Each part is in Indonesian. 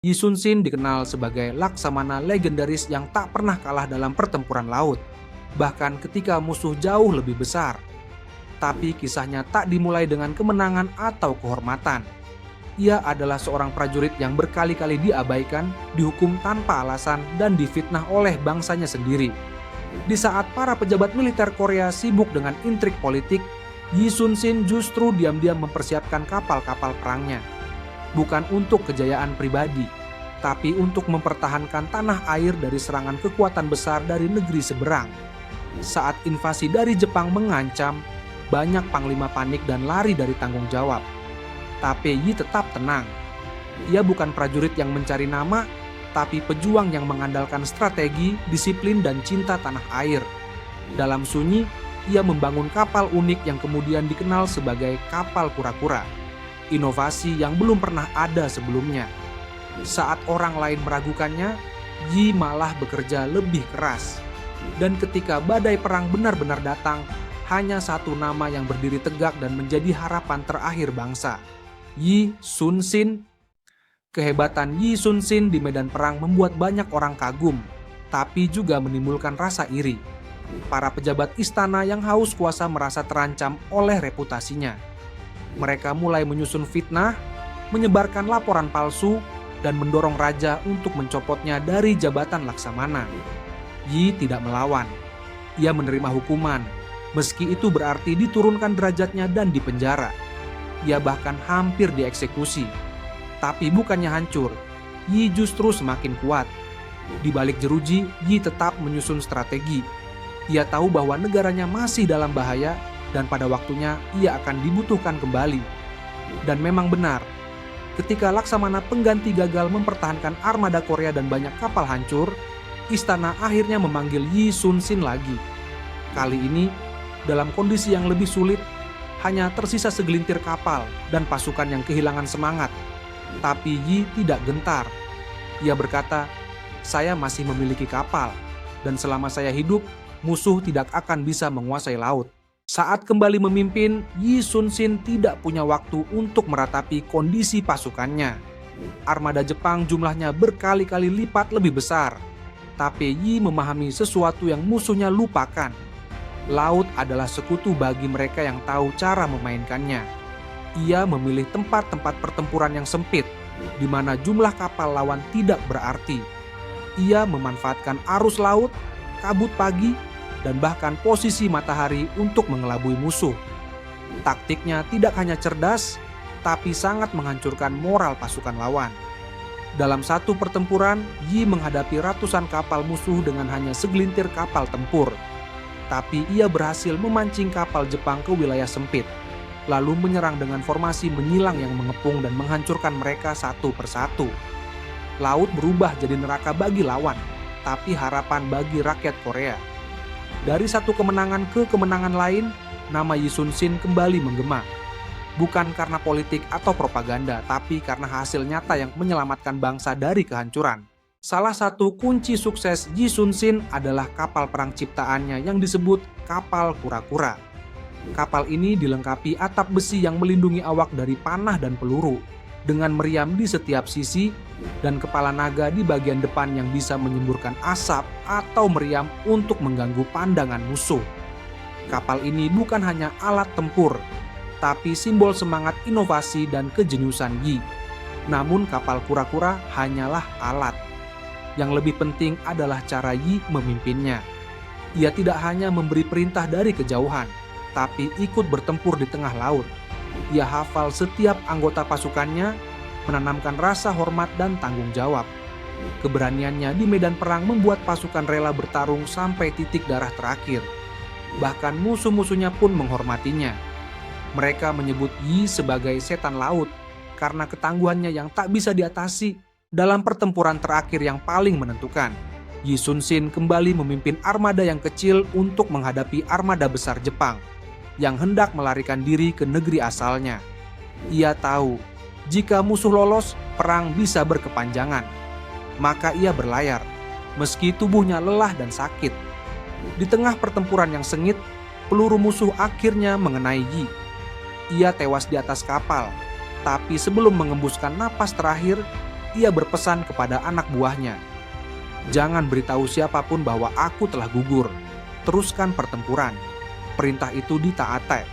Yi Sun Sin dikenal sebagai laksamana legendaris yang tak pernah kalah dalam pertempuran laut, bahkan ketika musuh jauh lebih besar. Tapi kisahnya tak dimulai dengan kemenangan atau kehormatan. Ia adalah seorang prajurit yang berkali-kali diabaikan, dihukum tanpa alasan, dan difitnah oleh bangsanya sendiri. Di saat para pejabat militer Korea sibuk dengan intrik politik, Yi Sun Sin justru diam-diam mempersiapkan kapal-kapal perangnya. Bukan untuk kejayaan pribadi, tapi untuk mempertahankan tanah air dari serangan kekuatan besar dari negeri seberang. Saat invasi dari Jepang mengancam, banyak panglima panik dan lari dari tanggung jawab. Tapi Yi tetap tenang. Ia bukan prajurit yang mencari nama, tapi pejuang yang mengandalkan strategi, disiplin, dan cinta tanah air. Dalam sunyi, ia membangun kapal unik yang kemudian dikenal sebagai kapal kura-kura. Inovasi yang belum pernah ada sebelumnya. Saat orang lain meragukannya, Yi malah bekerja lebih keras. Dan ketika badai perang benar-benar datang, hanya satu nama yang berdiri tegak dan menjadi harapan terakhir bangsa. Yi Sun Sin. Kehebatan Yi Sun Sin di medan perang membuat banyak orang kagum, tapi juga menimbulkan rasa iri. Para pejabat istana yang haus kuasa merasa terancam oleh reputasinya. Mereka mulai menyusun fitnah, menyebarkan laporan palsu, dan mendorong raja untuk mencopotnya dari jabatan laksamana. Yi tidak melawan. Ia menerima hukuman, meski itu berarti diturunkan derajatnya dan dipenjara. Ia bahkan hampir dieksekusi. Tapi bukannya hancur, Yi justru semakin kuat. Di balik jeruji, Yi tetap menyusun strategi. Ia tahu bahwa negaranya masih dalam bahaya dan pada waktunya ia akan dibutuhkan kembali. Dan memang benar, ketika laksamana pengganti gagal mempertahankan armada Korea dan banyak kapal hancur, istana akhirnya memanggil Yi Sun Sin lagi. Kali ini, dalam kondisi yang lebih sulit, hanya tersisa segelintir kapal dan pasukan yang kehilangan semangat. Tapi Yi tidak gentar. Ia berkata, "Saya masih memiliki kapal, dan selama saya hidup, musuh tidak akan bisa menguasai laut." Saat kembali memimpin, Yi Sun Sin tidak punya waktu untuk meratapi kondisi pasukannya. Armada Jepang jumlahnya berkali-kali lipat lebih besar. Tapi Yi memahami sesuatu yang musuhnya lupakan. Laut adalah sekutu bagi mereka yang tahu cara memainkannya. Ia memilih tempat-tempat pertempuran yang sempit, di mana jumlah kapal lawan tidak berarti. Ia memanfaatkan arus laut, kabut pagi, dan bahkan posisi matahari untuk mengelabui musuh. Taktiknya tidak hanya cerdas, tapi sangat menghancurkan moral pasukan lawan. Dalam satu pertempuran, Yi menghadapi ratusan kapal musuh dengan hanya segelintir kapal tempur. Tapi ia berhasil memancing kapal Jepang ke wilayah sempit, lalu menyerang dengan formasi menyilang yang mengepung dan menghancurkan mereka satu persatu. Laut berubah jadi neraka bagi lawan, tapi harapan bagi rakyat Korea. Dari satu kemenangan ke kemenangan lain, nama Yi Sun Sin kembali menggema. Bukan karena politik atau propaganda, tapi karena hasil nyata yang menyelamatkan bangsa dari kehancuran. Salah satu kunci sukses Yi Sun Sin adalah kapal perang ciptaannya yang disebut kapal kura-kura. Kapal ini dilengkapi atap besi yang melindungi awak dari panah dan peluru, dengan meriam di setiap sisi, dan kepala naga di bagian depan yang bisa menyemburkan asap atau meriam untuk mengganggu pandangan musuh. Kapal ini bukan hanya alat tempur, tapi simbol semangat inovasi dan kejeniusan Yi. Namun kapal kura-kura hanyalah alat. Yang lebih penting adalah cara Yi memimpinnya. Ia tidak hanya memberi perintah dari kejauhan, tapi ikut bertempur di tengah laut. Ia hafal setiap anggota pasukannya, menanamkan rasa hormat dan tanggung jawab. Keberaniannya di medan perang membuat pasukan rela bertarung sampai titik darah terakhir. Bahkan musuh-musuhnya pun menghormatinya. Mereka menyebut Yi sebagai setan laut karena ketangguhannya yang tak bisa diatasi dalam pertempuran terakhir yang paling menentukan. Yi Sun Sin kembali memimpin armada yang kecil untuk menghadapi armada besar Jepang yang hendak melarikan diri ke negeri asalnya. Ia tahu, jika musuh lolos, perang bisa berkepanjangan. Maka ia berlayar, meski tubuhnya lelah dan sakit. Di tengah pertempuran yang sengit, peluru musuh akhirnya mengenai Yi. Ia tewas di atas kapal, tapi sebelum mengembuskan napas terakhir, ia berpesan kepada anak buahnya, "Jangan beritahu siapapun bahwa aku telah gugur. Teruskan pertempuran." Perintah itu ditaati.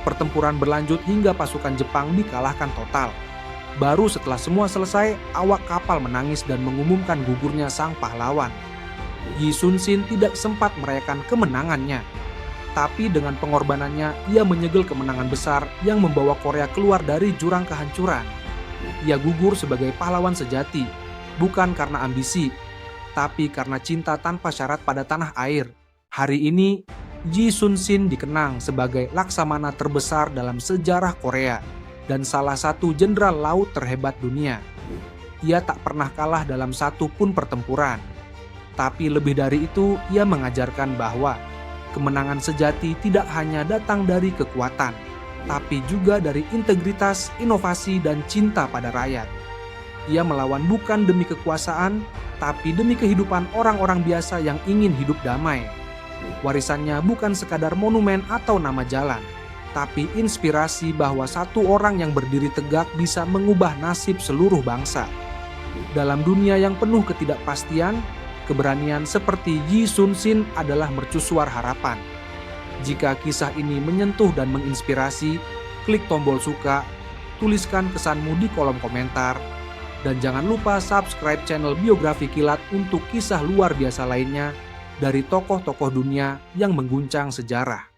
Pertempuran berlanjut hingga pasukan Jepang dikalahkan total. Baru setelah semua selesai, awak kapal menangis dan mengumumkan gugurnya sang pahlawan. Yi Sun-shin tidak sempat merayakan kemenangannya. Tapi dengan pengorbanannya, ia menyegel kemenangan besar yang membawa Korea keluar dari jurang kehancuran. Ia gugur sebagai pahlawan sejati, bukan karena ambisi, tapi karena cinta tanpa syarat pada tanah air. Hari ini, Yi Sun-shin dikenang sebagai laksamana terbesar dalam sejarah Korea dan salah satu jenderal laut terhebat dunia. Ia tak pernah kalah dalam satu pun pertempuran. Tapi lebih dari itu, ia mengajarkan bahwa kemenangan sejati tidak hanya datang dari kekuatan, tapi juga dari integritas, inovasi, dan cinta pada rakyat. Ia melawan bukan demi kekuasaan, tapi demi kehidupan orang-orang biasa yang ingin hidup damai. Warisannya bukan sekadar monumen atau nama jalan, tapi inspirasi bahwa satu orang yang berdiri tegak bisa mengubah nasib seluruh bangsa. Dalam dunia yang penuh ketidakpastian, keberanian seperti Yi Sun-shin adalah mercusuar harapan. Jika kisah ini menyentuh dan menginspirasi, klik tombol suka, tuliskan kesanmu di kolom komentar, dan jangan lupa subscribe channel Biografi Kilat untuk kisah luar biasa lainnya dari tokoh-tokoh dunia yang mengguncang sejarah.